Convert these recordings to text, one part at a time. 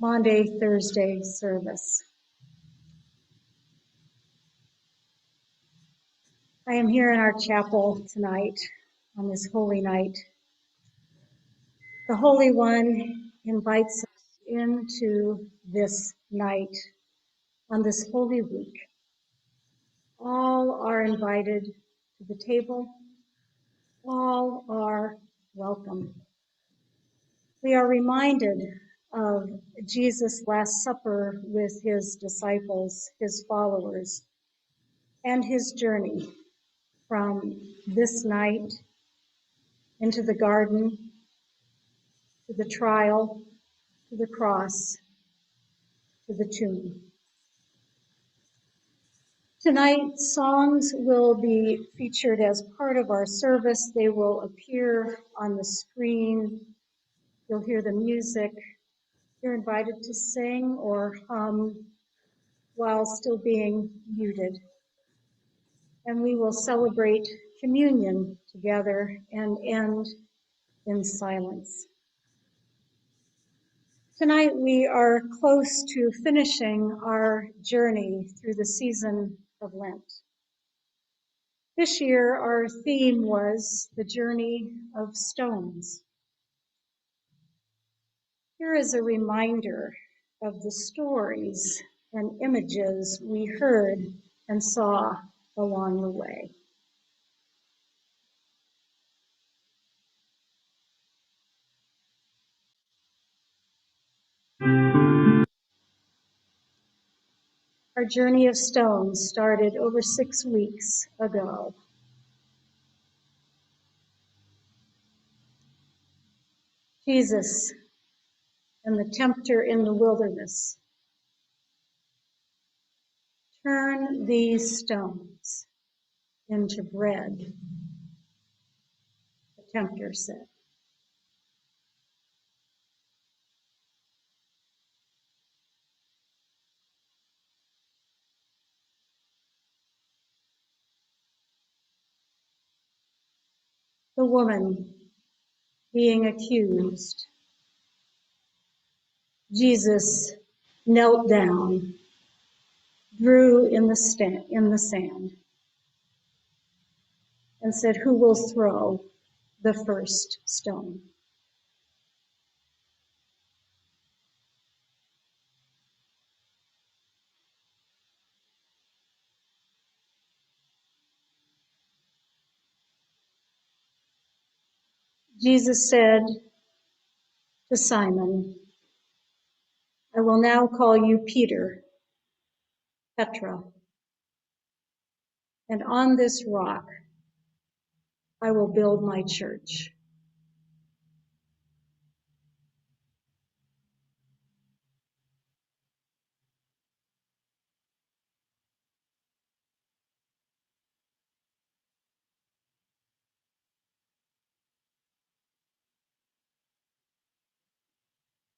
Maundy Thursday service. I am here in our chapel tonight on this holy night. The Holy One invites us into this night on this holy week. All are invited to the table. All are welcome. We are reminded of Jesus' Last Supper with his disciples, his followers, and his journey from this night into the garden, to the trial, to the cross, to the tomb. Tonight, songs will be featured as part of our service. They will appear on the screen. You'll hear the music. You're invited to sing or hum while still being muted. And we will celebrate communion together and end in silence. Tonight we are close to finishing our journey through the season of Lent. This year our theme was the journey of stones. Here is a reminder of the stories and images we heard and saw along the way. Our journey of stones started over 6 weeks ago. Jesus and the tempter in the wilderness. Turn these stones into bread, the tempter said. The woman being accused. Jesus knelt down, drew in the sand, and said, "Who will throw the first stone?" Jesus said to Simon, "I will now call you Peter, Petra, and on this rock I will build my church."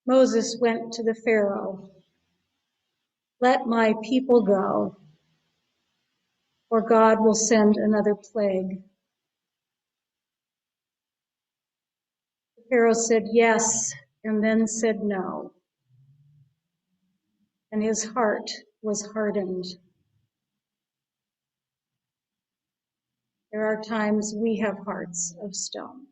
Moses went to the Pharaoh, "Let my people go, or God will send another plague." The Pharaoh said yes, and then said no, and his heart was hardened. There are times we have hearts of stone.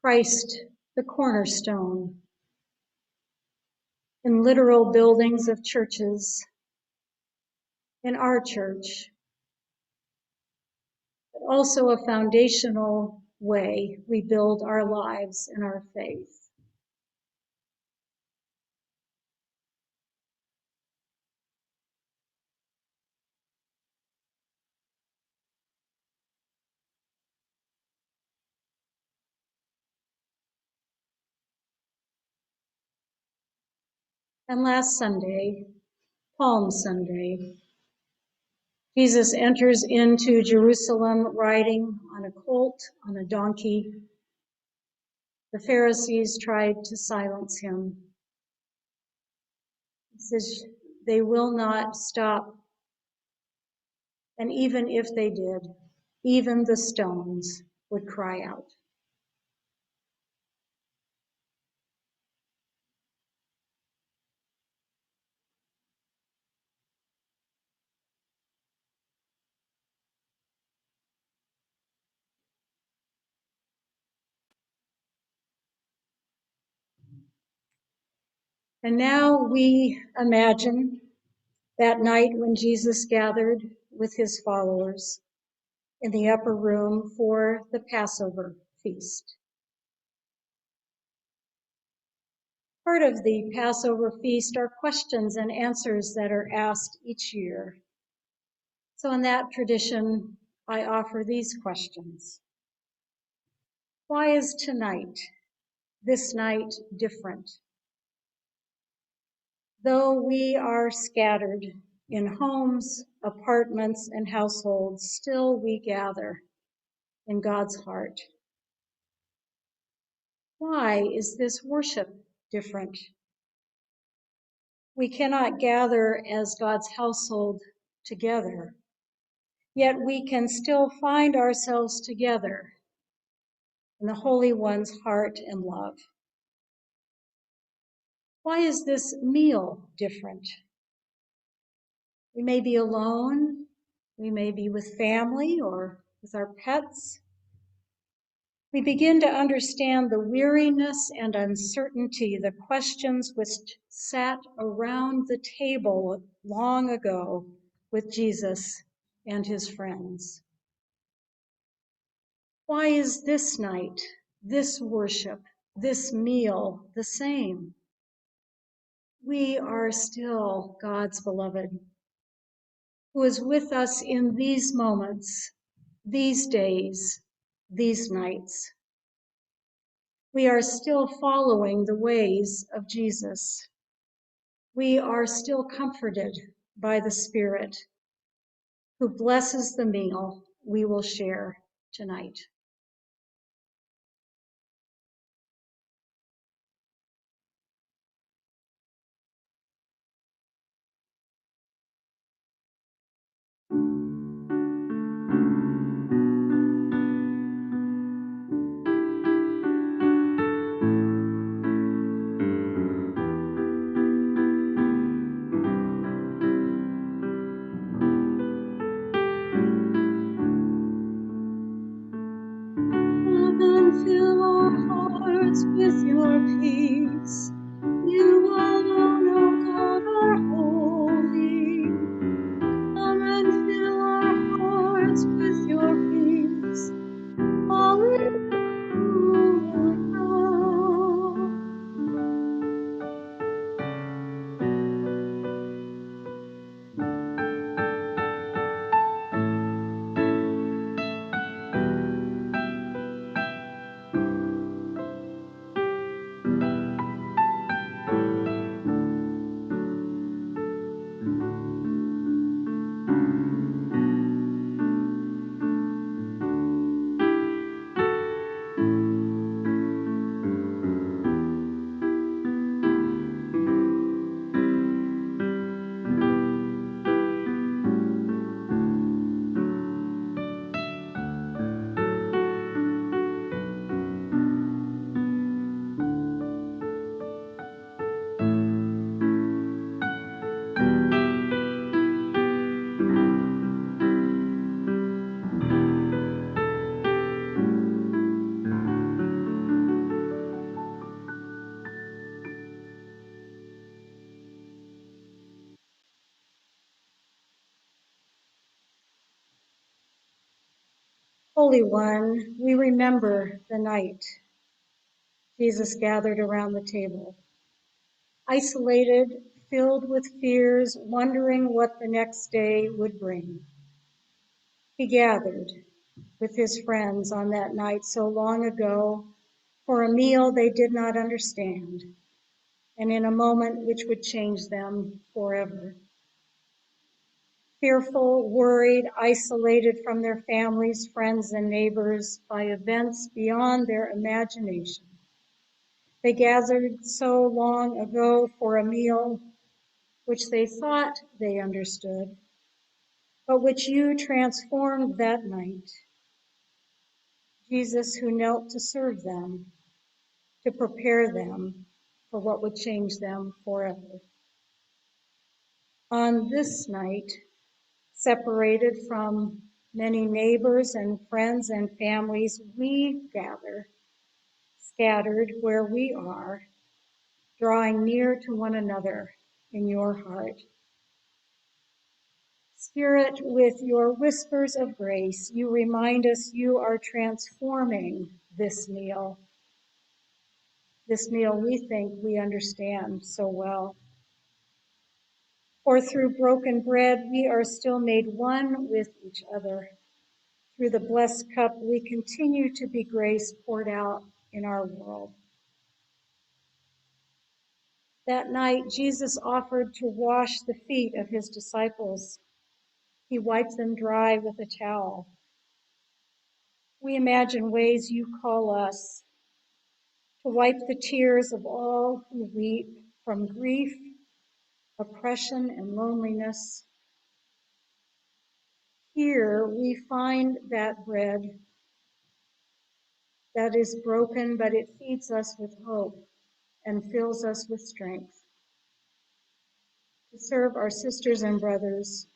Christ, the cornerstone, in literal buildings of churches, in our church, but also a foundational way we build our lives and our faith. And last Sunday, Palm Sunday, Jesus enters into Jerusalem riding on a colt, on a donkey. The Pharisees tried to silence him. He says they will not stop. And even if they did, even the stones would cry out. And now we imagine that night when Jesus gathered with his followers in the upper room for the Passover feast. Part of the Passover feast are questions and answers that are asked each year. So in that tradition, I offer these questions. Why is tonight, this night, different? Though we are scattered in homes, apartments, and households, still we gather in God's heart. Why is this worship different? We cannot gather as God's household together, yet we can still find ourselves together in the Holy One's heart and love. Why is this meal different? We may be alone, we may be with family or with our pets. We begin to understand the weariness and uncertainty, the questions which sat around the table long ago with Jesus and his friends. Why is this night, this worship, this meal the same? We are still God's beloved, who is with us in these moments, these days, these nights. We are still following the ways of Jesus. We are still comforted by the Spirit who blesses the meal we will share tonight. Fill our hearts with your peace. You alone, O God, are holy. Come and fill our hearts with your peace. Hallelujah. Holy One, we remember the night Jesus gathered around the table, isolated, filled with fears, wondering what the next day would bring. He gathered with his friends on that night so long ago for a meal they did not understand, and in a moment which would change them forever. Fearful, worried, isolated from their families, friends, and neighbors by events beyond their imagination. They gathered so long ago for a meal which they thought they understood, but which you transformed that night. Jesus, who knelt to serve them, to prepare them for what would change them forever. On this night, separated from many neighbors and friends and families, we gather, scattered where we are, drawing near to one another in your heart. Spirit, with your whispers of grace, you remind us you are transforming this meal we think we understand so well. For through broken bread, we are still made one with each other. Through the blessed cup, we continue to be grace poured out in our world. That night, Jesus offered to wash the feet of his disciples. He wiped them dry with a towel. We imagine ways you call us to wipe the tears of all who weep from grief, oppression, and loneliness. Here we find that bread that is broken, but it feeds us with hope and fills us with strength to serve our sisters and brothers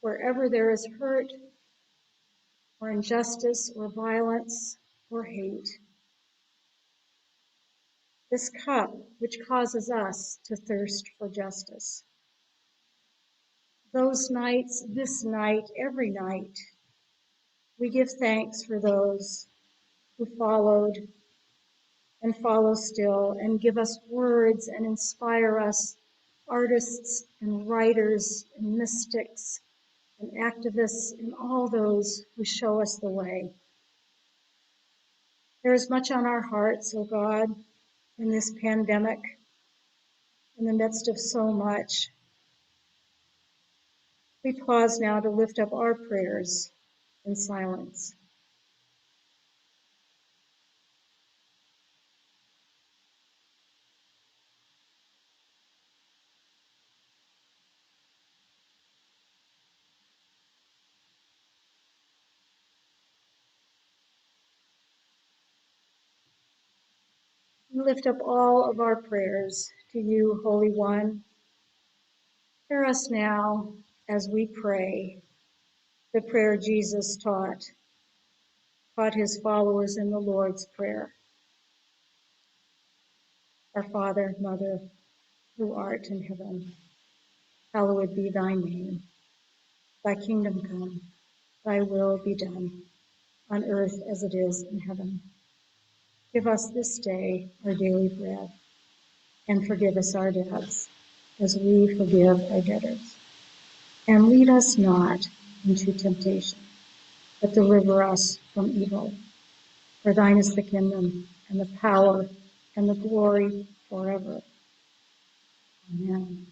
wherever there is hurt or injustice or violence or hate. This cup which causes us to thirst for justice. Those nights, this night, every night, we give thanks for those who followed and follow still and give us words and inspire us, artists and writers and mystics and activists and all those who show us the way. There is much on our hearts, O God, in this pandemic, in the midst of so much. We pause now to lift up our prayers in silence. We lift up all of our prayers to you, Holy One. Hear us now as we pray the prayer Jesus taught his followers in the Lord's Prayer. Our Father, Mother, who art in heaven, hallowed be thy name. Thy kingdom come, thy will be done, on earth as it is in heaven. Give us this day our daily bread, and forgive us our debts, as we forgive our debtors. And lead us not into temptation, but deliver us from evil. For thine is the kingdom, and the power, and the glory forever. Amen.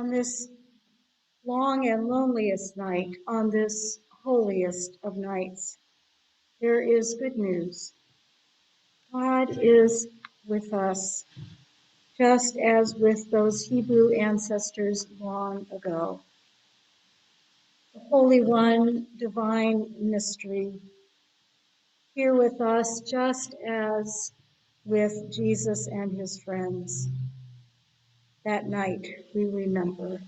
On this long and loneliest night, on this holiest of nights, there is good news. God is with us, just as with those Hebrew ancestors long ago. The Holy One, divine mystery, here with us just as with Jesus and his friends. That night we remember.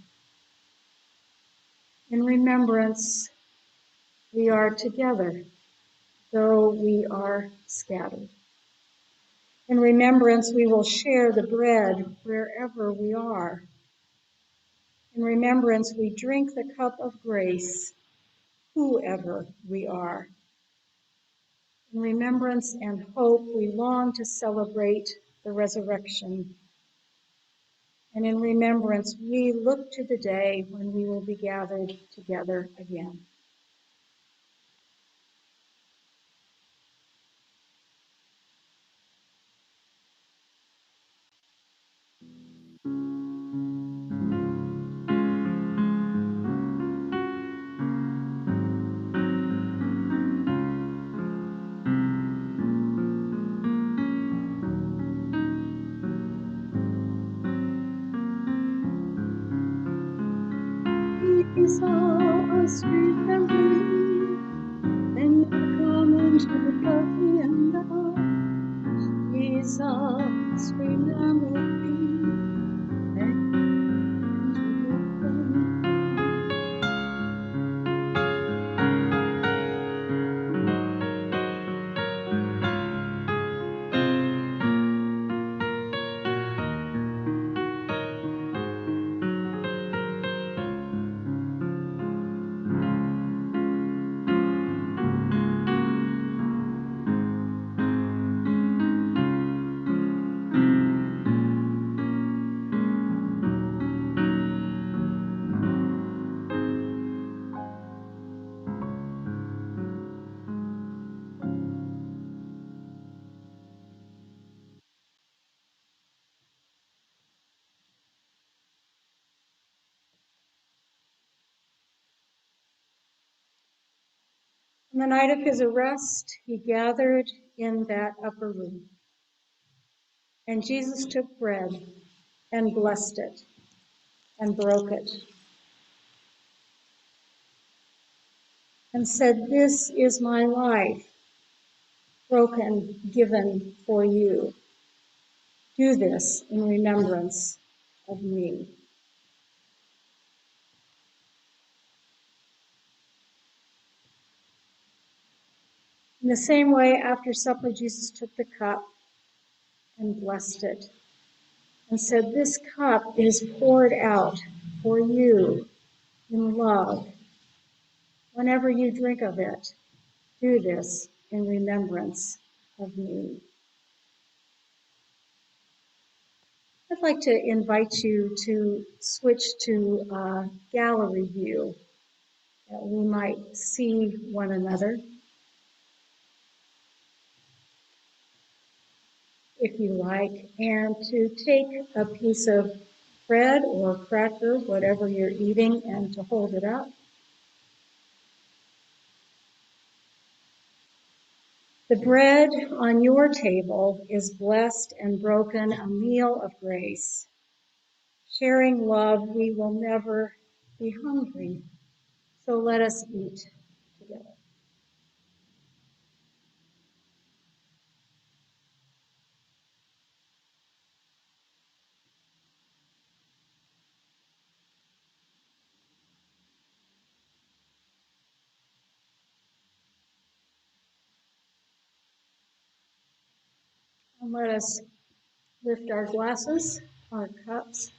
In remembrance, we are together, though we are scattered. In remembrance, we will share the bread wherever we are. In remembrance, we drink the cup of grace, whoever we are. In remembrance and hope, we long to celebrate the resurrection. And in remembrance, we look to the day when we will be gathered together again. Jesus, remember me, when you come into glory and love. Jesus, remember me, when you come into your kingdom. On the night of his arrest, he gathered in that upper room. And Jesus took bread and blessed it and broke it and said, "This is my life, broken, given for you. Do this in remembrance of me." In the same way, after supper, Jesus took the cup and blessed it and said, "This cup is poured out for you in love. Whenever you drink of it, do this in remembrance of me." I'd like to invite you to switch to gallery view, that we might see one another, if you like, and to take a piece of bread or cracker, whatever you're eating, and to hold it up. The bread on your table is blessed and broken, a meal of grace. Sharing love, we will never be hungry. So let us eat together. And let us lift our glasses, our cups.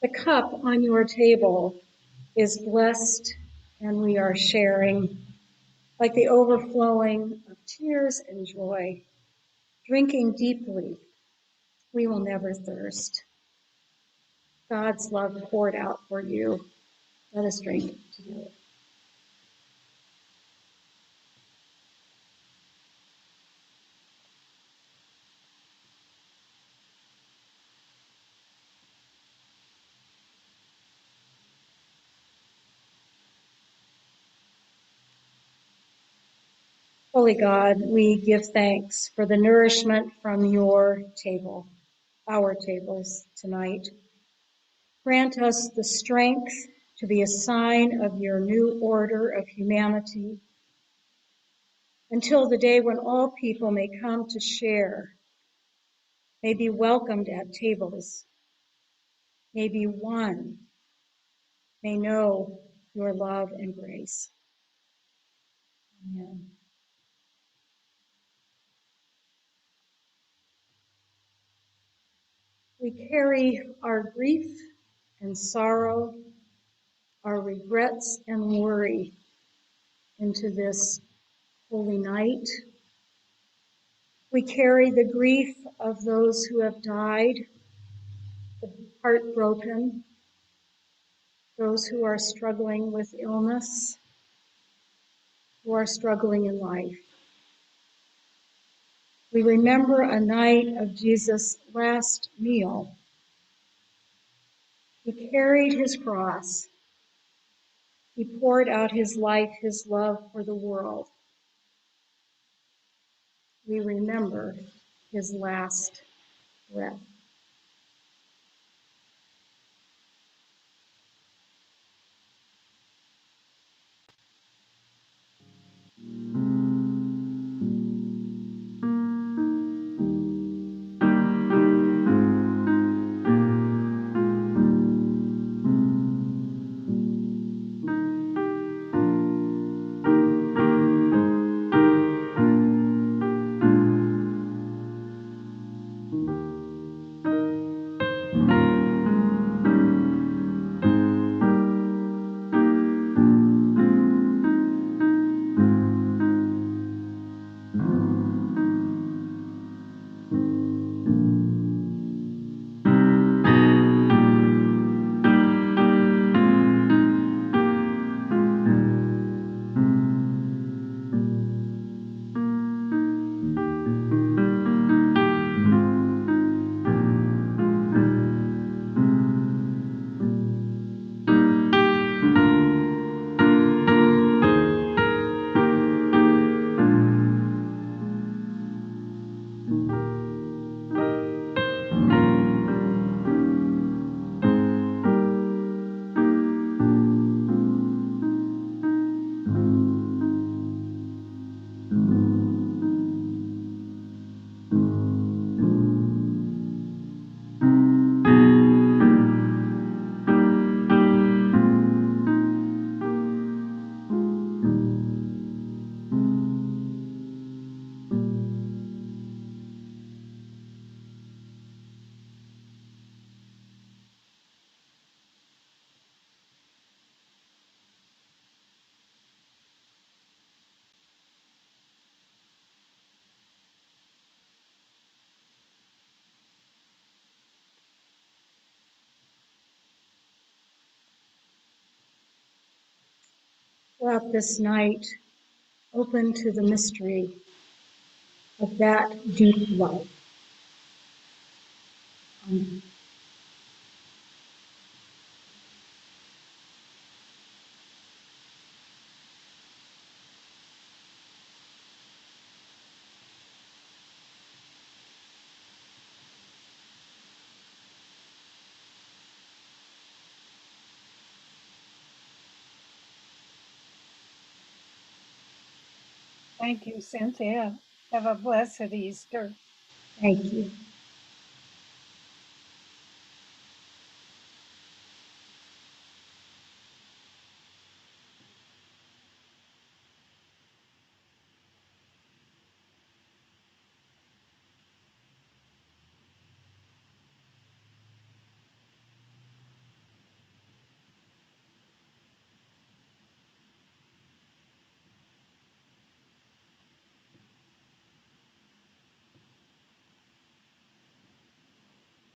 The cup on your table is blessed, and we are sharing like the overflowing of tears and joy. Drinking deeply, we will never thirst. God's love poured out for you. Let us drink together. Holy God, we give thanks for the nourishment from your table, our tables tonight. Grant us the strength to be a sign of your new order of humanity until the day when all people may come to share, may be welcomed at tables, may be one, may know your love and grace. Amen. We carry our grief and sorrow, our regrets and worry into this holy night. We carry the grief of those who have died, the heartbroken, those who are struggling with illness, who are struggling in life. We remember a night of Jesus' last meal. He carried his cross. He poured out his life, his love for the world. We remember his last breath. Throughout this night, open to the mystery of that deep love. Amen. Thank you, Cynthia. Have a blessed Easter. Thank you.